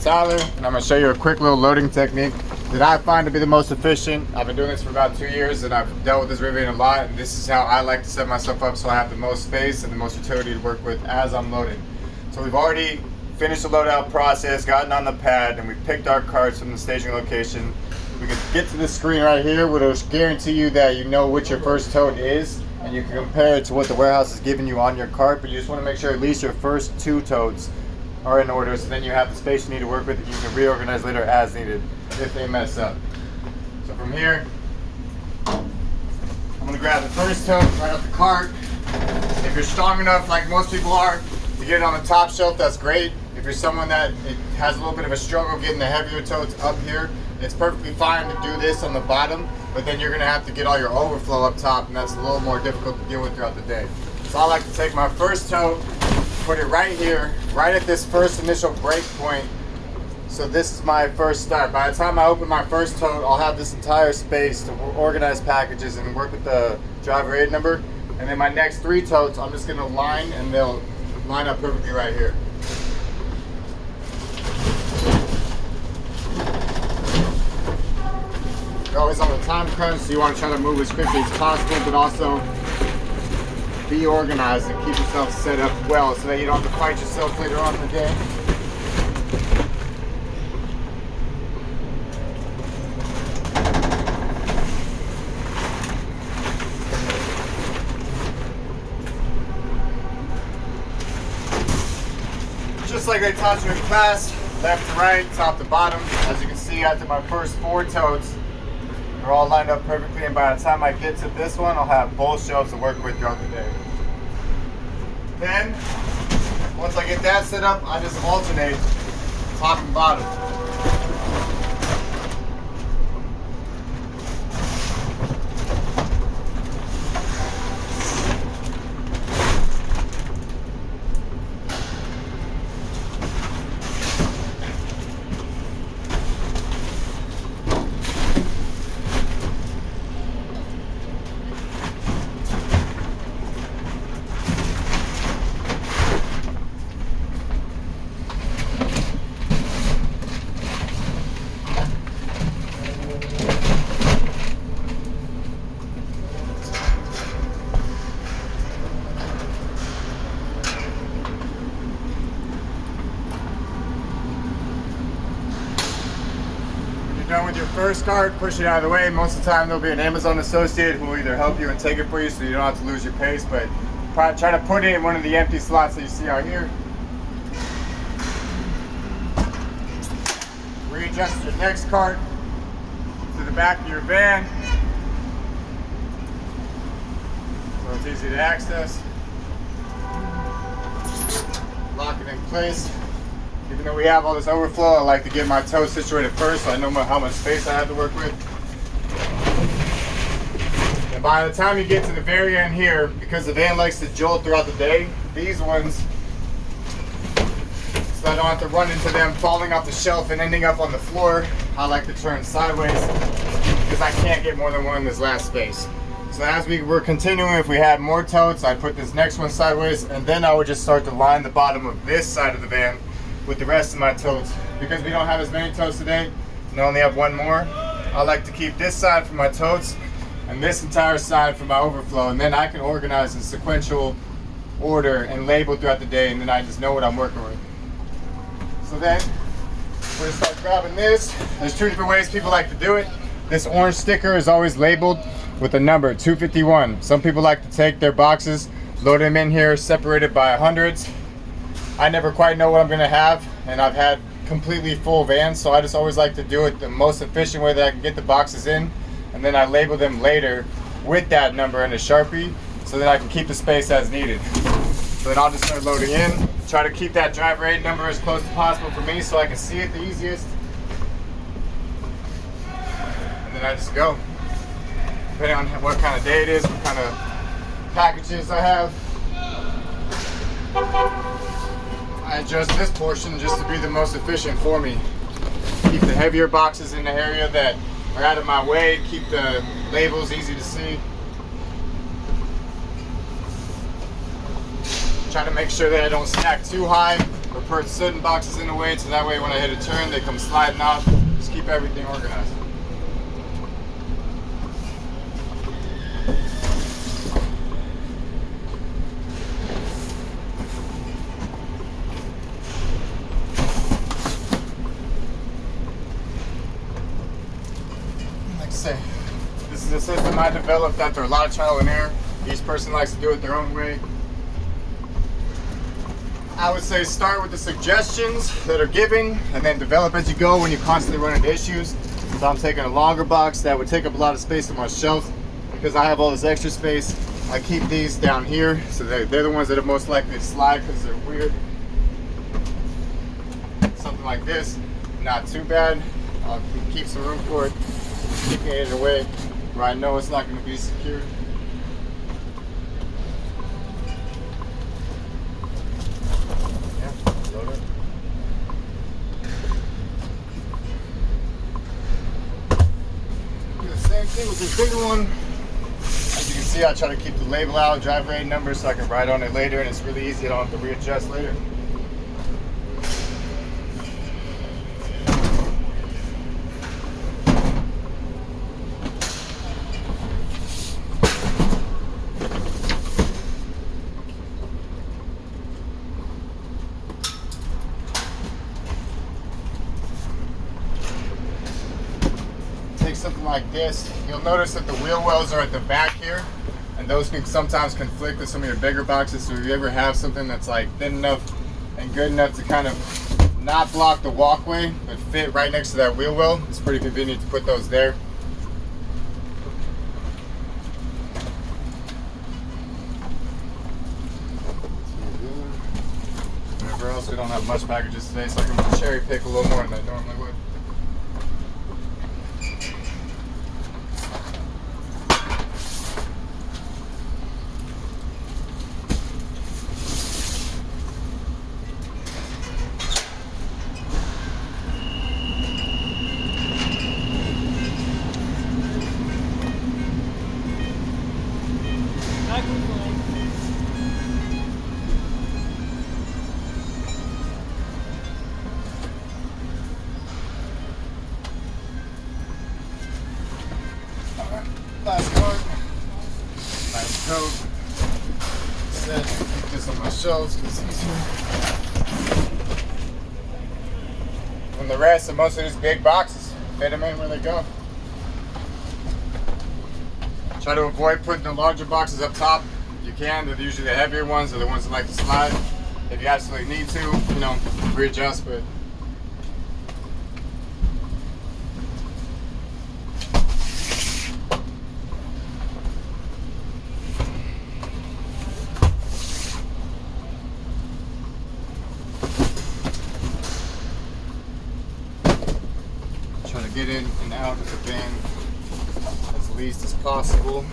Tyler, and I'm going to show you a quick little loading technique that I find to be the most efficient. I've been doing this for about 2 years, and I've dealt with this riveting a lot, and this is how I like to set myself up so I have the most space and the most utility to work with as I'm loading. So we've already finished the loadout process, gotten on the pad, and we picked our carts from the staging location. We can get to the screen right here, which will guarantee you that you know what your first tote is, and you can compare it to what the warehouse is giving you on your cart, but you just want to make sure at least your first 2 totes are in order, so then you have the space you need to work with that you can reorganize later as needed if they mess up. So from here, I'm going to grab the first tote right off the cart. If you're strong enough, like most people are, to get it on the top shelf, that's great. If you're someone that it has a little bit of a struggle getting the heavier totes up here, it's perfectly fine to do this on the bottom, but then you're going to have to get all your overflow up top, and that's a little more difficult to deal with throughout the day. So I like to take my first tote, put it right here, right at this first initial break point. So this is my first start. By the time I open my first tote, I'll have this entire space to organize packages and work with the driver aid number. And then my next 3 totes, I'm just gonna line, and they'll line up perfectly right here. You're always on the time crunch, so you want to try to move as quickly as possible, but also be organized and keep yourself set up well so that you don't have to fight yourself later on in the day. Just like they taught you in class, left to right, top to bottom. As you can see, after my first 4 totes, they're all lined up perfectly, and by the time I get to this one, I'll have both shelves to work with throughout the day. Then, once I get that set up, I just alternate top and bottom. Done with your first cart, push it out of the way. Most of the time there'll be an Amazon associate who will either help you and take it for you so you don't have to lose your pace, but try to put it in one of the empty slots that you see out here. Readjust your next cart to the back of your van so it's easy to access. Lock it in place. Even though we have all this overflow, I like to get my totes situated first so I know how much space I have to work with. And by the time you get to the very end here, because the van likes to jolt throughout the day, these ones, so I don't have to run into them falling off the shelf and ending up on the floor, I like to turn sideways because I can't get more than one in this last space. So as we were continuing, if we had more totes, I'd put this next one sideways, and then I would just start to line the bottom of this side of the van with the rest of my totes. Because we don't have as many totes today and I only have 1 more, I like to keep this side for my totes and this entire side for my overflow, and then I can organize in sequential order and label throughout the day, and then I just know what I'm working with. So then we're gonna start grabbing this. There's 2 different ways people like to do it. This orange sticker is always labeled with a number 251. Some people like to take their boxes, load them in here, separated by hundreds. I never quite know what I'm gonna have, and I've had completely full vans, so I just always like to do it the most efficient way that I can get the boxes in, and then I label them later with that number and a Sharpie so that I can keep the space as needed. So then I'll just start loading in, try to keep that driver aid number as close as possible for me so I can see it the easiest. And then I just go. Depending on what kind of day it is, what kind of packages I have. I adjust this portion just to be the most efficient for me. Keep the heavier boxes in the area that are out of my way, keep the labels easy to see. Try to make sure that I don't stack too high or put certain boxes in the way, so that way when I hit a turn, they come sliding off. Just keep everything organized. Like I say, this is a system I developed after a lot of trial and error. Each person likes to do it their own way. I would say start with the suggestions that are given and then develop as you go when you constantly run into issues. So I'm taking a longer box that would take up a lot of space on my shelf. Because I have all this extra space, I keep these down here, so they're the ones that are most likely to slide because they're weird. Something like this, not too bad. I'll keep some room for it, keeping it away where I know it's not going to be secured. Same thing with this bigger one. As you can see, I try to keep the label out, drive rate number, so I can write on it later, and it's really easy. I don't have to readjust later. Something like this, you'll notice that the wheel wells are at the back here, and those can sometimes conflict with some of your bigger boxes. So if you ever have something that's like thin enough and good enough to kind of not block the walkway but fit right next to that wheel well, it's pretty convenient to put those there. Wherever else, we don't have much packages today, so I can cherry pick a little more than I normally would. Last part, nice coat, set, keep this on my shelves because it's easier. And the rest of most of these big boxes, fit them in where they go. Try to avoid putting the larger boxes up top. You can, they're usually the heavier ones, or the ones that like to slide. If you absolutely need to, you know, readjust, but try to get in and out of the van as least as possible.